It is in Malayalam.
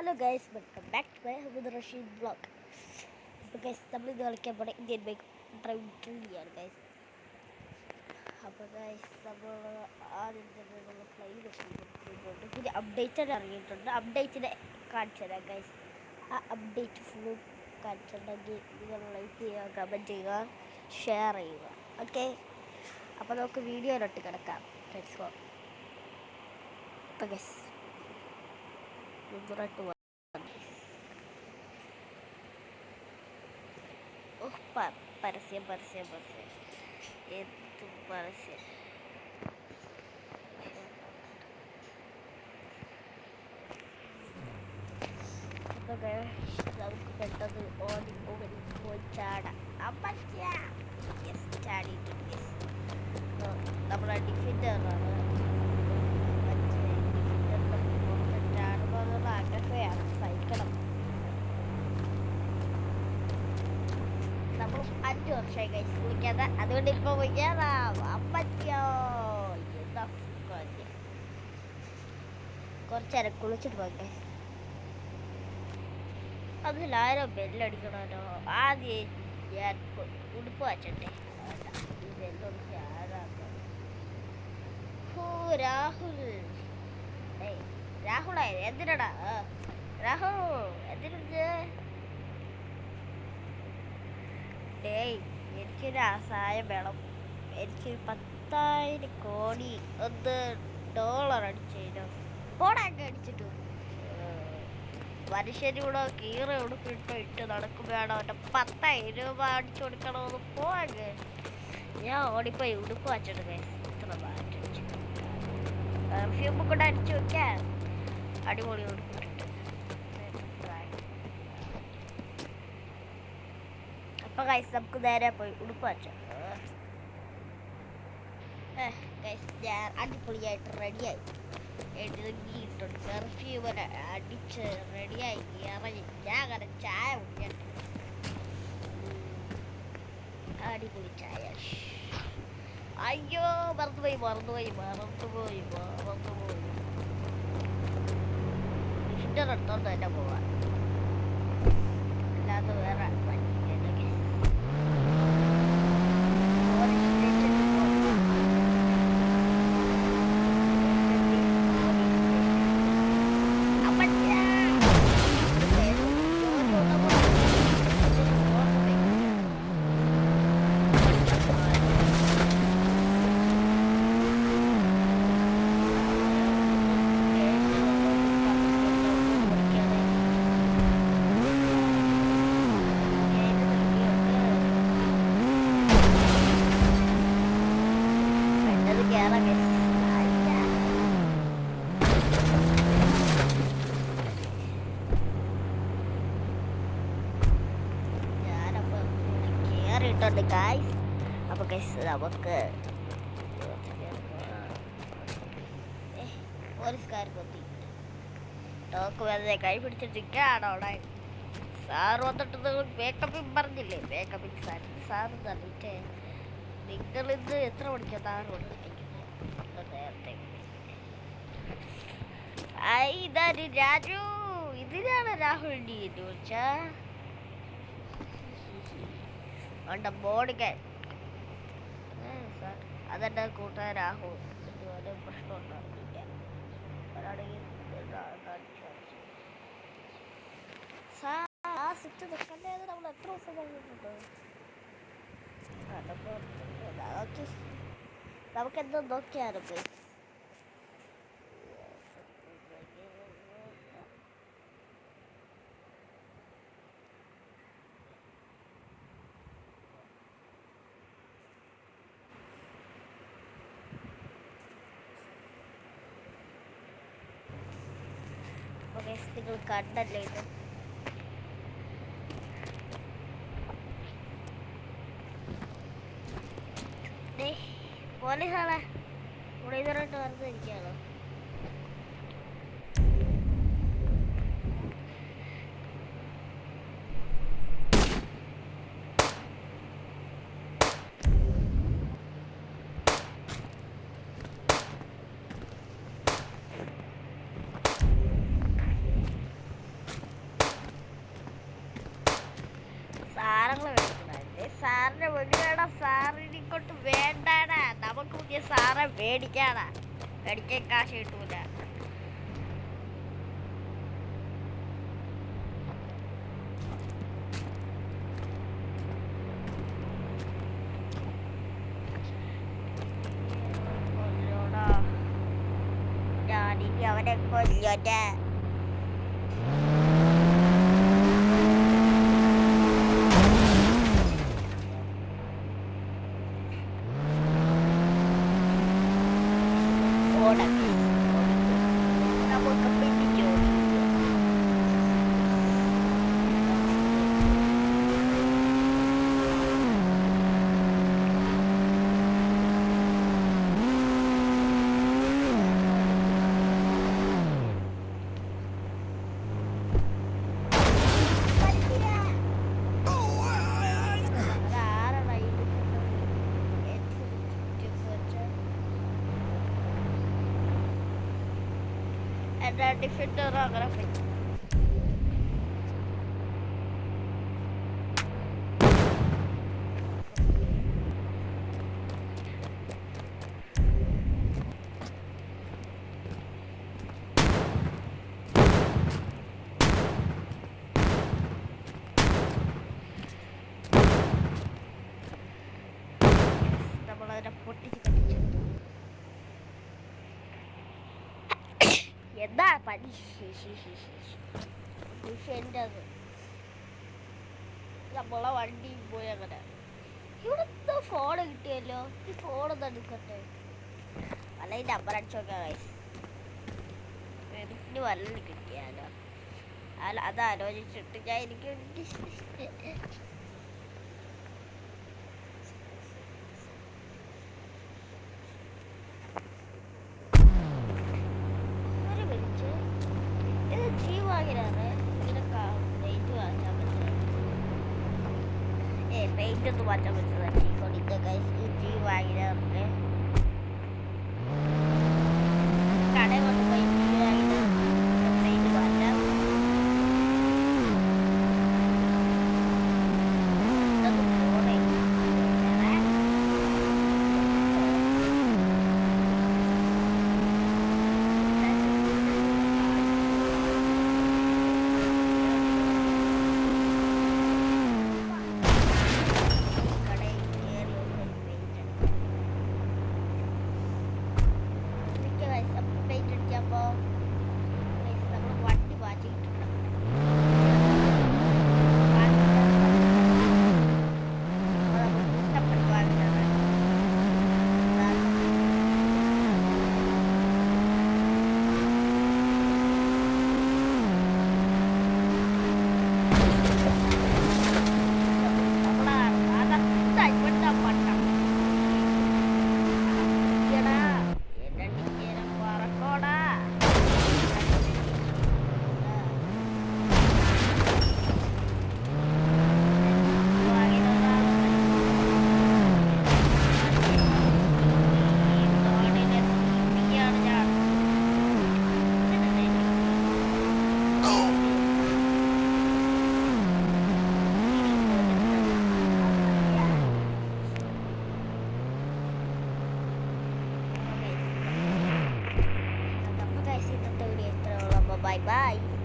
Hello guys, welcome back to my Hameed Rasheed vlog. അപ്പോൾ ഗൈസ്, നമ്മളിന്ന് കളിക്കാൻ പോണ ഇന്ത്യൻ ബൈക്ക് ഡ്രൈവിംഗ് ട്രില്ലിയാണ് ഗൈസ്. അപ്പോൾ ഗൈസ്, നമ്മൾ ആദ്യം തന്നെ നമ്മൾ ഫ്ലൈ ചെയ്തിട്ടുണ്ട്. പിന്നെ അപ്ഡേറ്റ് ഇറങ്ങിയിട്ടുണ്ട്. അപ്ഡേറ്റിനെ കാണിച്ചു തരാം ഗൈസ്. ആ അപ്ഡേറ്റ് ഫുള്ളും കാണിച്ചിട്ടുണ്ടെങ്കിൽ നിങ്ങൾ ലൈക്ക് ചെയ്യുക, കമൻറ്റ് ചെയ്യുക, ഷെയർ ചെയ്യുക. ഓക്കെ, അപ്പോൾ നമുക്ക് വീഡിയോയിലോട്ട് കിടക്കാം. Let's go. അപ്പോൾ ഗൈസ് മുന്നോട്ട് പോകാം. പരസ്യം എന്തും പരസ്യം. നമുക്ക് പെട്ടെന്ന് പോയി ചാടാം. ചാടിയിട്ടുണ്ട്. നമ്മളെ ഡിഫൻഡറാണ്. ചാടുമ്പോൾ ആഗ്രഹമാണ്, സഹിക്കണം. നമ്മൾ 5 വർഷമായി കഴിച്ച് കുളിക്കാതെ, അതുകൊണ്ട് ഇപ്പൊ കുറച്ചേരം കുളിച്ചിട്ട് പോകെ. അതിലാരോ ബെല്ലടിക്കണമല്ലോ. ആദ്യം ഞാൻ ഉടുപ്പ് വച്ചട്ടെ. രാഹുലായത് എന്തിനടാ? രാഹുൽ എന്തിനാ? എനിക്കൊരു സഹായം വേണം. എനിക്ക് 10,000 കോടി $1 അടിച്ചു പോടാക്കെ അടിച്ചിട്ടു. മനുഷ്യനൂടെ കീറ ഉടുപ്പിട്ട് നടക്കുമ്പോഴാണ് അവൻ്റെ 10,000 രൂപ അടിച്ചു കൊടുക്കണമെന്ന് പോകെ. ഞാൻ ഓടിപ്പോയി ഉടുപ്പ് വച്ചിട്ട് ഇത്ര മാറ്റടിച്ചു. പെർഫ്യൂം കൂടെ അടിച്ചു വെക്കാൻ അടിപൊളി ഉടുപ്പിട്ട്. അപ്പൊ ഗൈസ്, നമുക്ക് നേരെ പോയി ഉടുപ്പ് വച്ചോ. ഞാൻ അടിപൊളിയായിട്ട് റെഡിയായി ഇട്ടുണ്ട്. പെർഫ്യൂമിനെ അടിച്ച് റെഡിയായി ഇറങ്ങി. ഞാൻ അങ്ങനെ ചായ കുടിക്കാൻ. അടിപൊളി ചായ. അയ്യോ, മറന്നുപോയി. ഹിറ്റർ എടുത്തോണ്ട് തന്നെ പോവാൻ, അല്ലാതെ വേറെ ിട്ടുണ്ട് ഗൈസ്. അപ്പൊ ഗൈസ്, നമുക്ക് പോലീസുകാർ കൊത്തി ടോക്ക് വെറുതെ കൈ പിടിച്ചിട്ടിരിക്കുകയാണോ അവിടെ? സാറ് വന്നിട്ട് മേക്കപ്പിങ് പറഞ്ഞില്ലേ? മേക്കപ്പിങ് സാറ് തന്നിട്ടേ നിങ്ങളിത് എത്ര മണിക്കാണ് താറ് കൊണ്ടിരിക്കുന്നത്? നേരത്തെ ഇതാര്? രാജു. ഇതിനാണ് രാഹുലിൻ്റെ എന്ന് വെച്ചാ ബോഡിക്കാൻ. അതെൻ്റെ കൂട്ടുകാരൻ രാഹുൽ. ഇതുപോലെ പ്രശ്നം ഉണ്ടാക്കില്ല. നമ്മൾ എത്ര ദിവസം കഴിഞ്ഞിട്ടുണ്ട്? നമുക്കെന്തോ നോക്കിയാലും നിങ്ങൾ കണ്ടല്ലേ ഇത്? പോലീസാണ് ഇവിടെ ഇതുവരായിട്ട് വന്നിരിക്കുകയാണോ? സാറെ പേടിക്കാടാ, പേടിക്കാൻ കാശ് കിട്ടൂല. ഞാനിനി അവനെ കൊല്ലോട്ടെ. നമുക്ക് പിടിച്ചോ. Ada defender അങ്ങനെ പറ്റി. നമ്മളതിനെ പൊട്ടിച്ച് കത്തിച്ചു. എന്താ പണി? ഡിഫൻഡത് നമ്മളെ വണ്ടി പോയി. അങ്ങനെ ഇവിടുത്തെ ഫോൺ കിട്ടിയല്ലോ. ഈ ഫോണൊന്ന് എടുക്കട്ടെ. അല്ലെങ്കിൽ നമ്പർ അടിച്ചു നോക്കാം. എനിക്ക് വല്ലതും കിട്ടിയാലോ. അത് ആലോചിച്ചിട്ട് ഞാൻ എനിക്ക് പെയിന്റ് ഒന്ന് മാറ്റാൻ പറ്റുന്നത് കൊടിന്റെ കൈസ് ജി വാങ്ങിയിട്ട് കട കൊണ്ടുപോയി ജി വാങ്ങിയിട്ട് പെയിന്റ് മാറ്റാം. Bye bye.